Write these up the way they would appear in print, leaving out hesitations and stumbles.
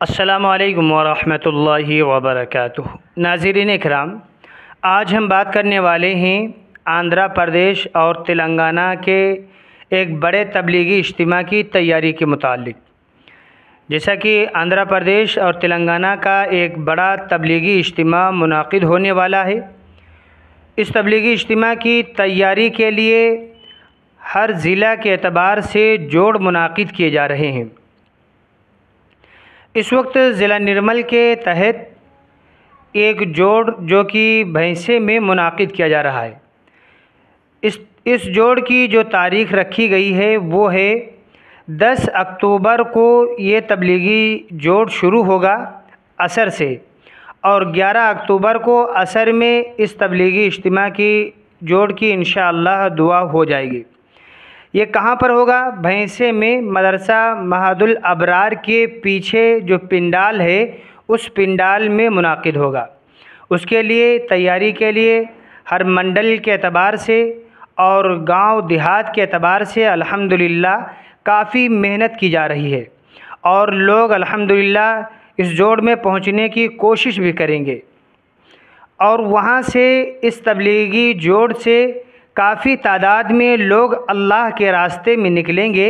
السلام علیکم ورحمۃ اللہ وبرکاتہ۔ ناظرین اکرام، آج ہم بات کرنے والے ہیں آندھرا پردیش اور تلنگانہ کے ایک بڑے تبلیغی اجتماع کی تیاری کے متعلق۔ جیسا کہ آندھرا پردیش اور تلنگانہ کا ایک بڑا تبلیغی اجتماع منعقد ہونے والا ہے، اس تبلیغی اجتماع کی تیاری کے لیے ہر ضلع کے اعتبار سے جوڑ منعقد کیے جا رہے ہیں۔ اس وقت ضلع نرمل کے تحت ایک جوڑ جو کہ بھینسے میں منعقد کیا جا رہا ہے۔ اس جوڑ کی جو تاریخ رکھی گئی ہے وہ ہے 10 اکتوبر کو یہ تبلیغی جوڑ شروع ہوگا عصر سے، اور 11 اکتوبر کو عصر میں اس تبلیغی اجتماع کی جوڑ کی انشاءاللہ دعا ہو جائے گی۔ یہ کہاں پر ہوگا؟ بھینسے میں مدرسہ مہد الابرار کے پیچھے جو پنڈال ہے اس پنڈال میں منعقد ہوگا۔ اس کے لیے تیاری کے لیے ہر منڈل کے اعتبار سے اور گاؤں دیہات کے اعتبار سے الحمدللہ کافی محنت کی جا رہی ہے، اور لوگ الحمدللہ اس جوڑ میں پہنچنے کی کوشش بھی کریں گے، اور وہاں سے اس تبلیغی جوڑ سے کافی تعداد میں لوگ اللہ کے راستے میں نکلیں گے،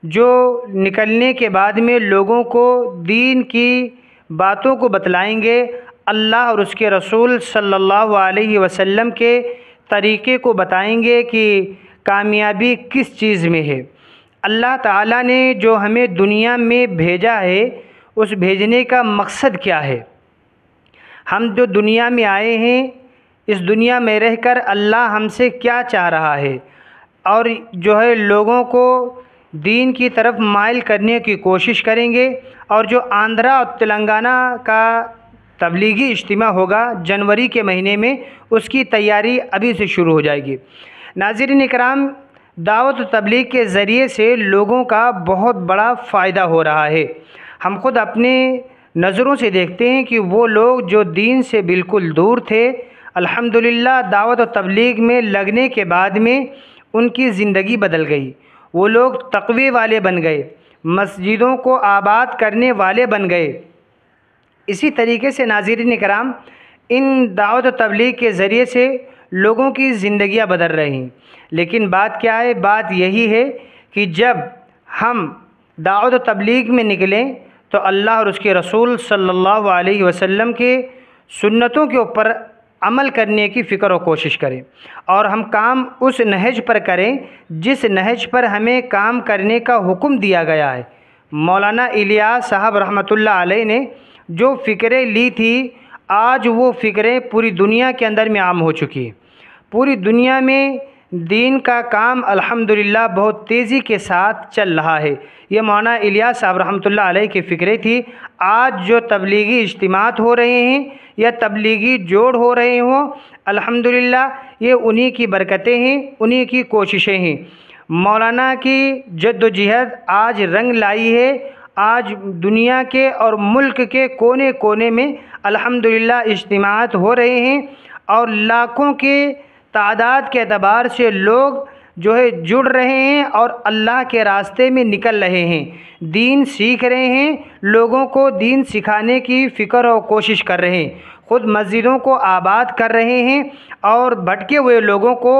جو نکلنے کے بعد میں لوگوں کو دین کی باتوں کو بتلائیں گے، اللہ اور اس کے رسول صلی اللہ علیہ وسلم کے طریقے کو بتائیں گے کہ کامیابی کس چیز میں ہے۔ اللہ تعالیٰ نے جو ہمیں دنیا میں بھیجا ہے اس بھیجنے کا مقصد کیا ہے، ہم جو دنیا میں آئے ہیں اس دنیا میں رہ کر اللہ ہم سے کیا چاہ رہا ہے، اور جو ہے لوگوں کو دین کی طرف مائل کرنے کی کوشش کریں گے۔ اور جو آندھرا اور تلنگانہ کا تبلیغی اجتماع ہوگا جنوری کے مہینے میں، اس کی تیاری ابھی سے شروع ہو جائے گی۔ ناظرین اکرام، دعوت و تبلیغ کے ذریعے سے لوگوں کا بہت بڑا فائدہ ہو رہا ہے۔ ہم خود اپنے نظروں سے دیکھتے ہیں کہ وہ لوگ جو دین سے بالکل دور تھے، الحمدللہ دعوت و تبلیغ میں لگنے کے بعد میں ان کی زندگی بدل گئی۔ وہ لوگ تقوی والے بن گئے، مسجدوں کو آباد کرنے والے بن گئے۔ اسی طریقے سے ناظرین کرام، ان دعوت و تبلیغ کے ذریعے سے لوگوں کی زندگیاں بدل رہی ہیں۔ لیکن بات کیا ہے؟ بات یہی ہے کہ جب ہم دعوت و تبلیغ میں نکلیں تو اللہ اور اس کے رسول صلی اللہ علیہ وسلم کے سنتوں کے اوپر عمل کرنے کی فکر و کوشش کریں، اور ہم کام اس نہج پر کریں جس نہج پر ہمیں کام کرنے کا حکم دیا گیا ہے۔ مولانا الیاس صاحب رحمۃ اللہ علیہ نے جو فکریں لی تھی، آج وہ فکریں پوری دنیا کے اندر میں عام ہو چکی ہیں۔ پوری دنیا میں دین کا کام الحمدللہ بہت تیزی کے ساتھ چل رہا ہے۔ یہ مولانا الیاس صاحب رحمۃ اللہ علیہ کی فکریں تھی۔ آج جو تبلیغی اجتماعات ہو رہے ہیں یا تبلیغی جوڑ ہو رہے ہوں، الحمدللہ یہ انہی کی برکتیں ہیں، انہی کی کوششیں ہیں۔ مولانا کی جد و جہد آج رنگ لائی ہے۔ آج دنیا کے اور ملک کے کونے کونے میں الحمدللہ اجتماعات ہو رہے ہیں، اور لاکھوں کے تعداد کے اعتبار سے لوگ جو ہے جڑ رہے ہیں اور اللہ کے راستے میں نکل رہے ہیں، دین سیکھ رہے ہیں، لوگوں کو دین سکھانے کی فکر و کوشش کر رہے ہیں، خود مسجدوں کو آباد کر رہے ہیں، اور بھٹکے ہوئے لوگوں کو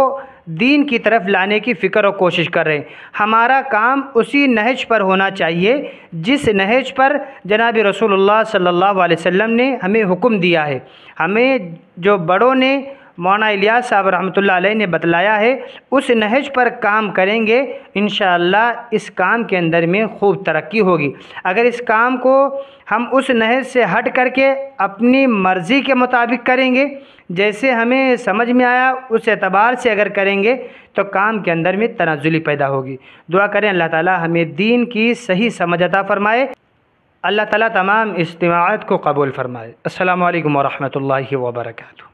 دین کی طرف لانے کی فکر و کوشش کر رہے ہیں۔ ہمارا کام اسی نہج پر ہونا چاہیے جس نہج پر جناب رسول اللہ صلی اللہ علیہ وسلم نے ہمیں حکم دیا ہے۔ ہمیں جو بڑوں نے مولانا الیاس صاحب رحمۃ اللہ علیہ نے بتلایا ہے، اس نہج پر کام کریں گے، انشاءاللہ اس کام کے اندر میں خوب ترقی ہوگی۔ اگر اس کام کو ہم اس نہج سے ہٹ کر کے اپنی مرضی کے مطابق کریں گے، جیسے ہمیں سمجھ میں آیا اس اعتبار سے اگر کریں گے تو کام کے اندر میں تنزلی پیدا ہوگی۔ دعا کریں اللہ تعالی ہمیں دین کی صحیح سمجھ عطا فرمائے۔ اللہ تعالی تمام اجتماعات کو قبول فرمائے۔ السلام علیکم ورحمۃ اللہ وبرکاتہ۔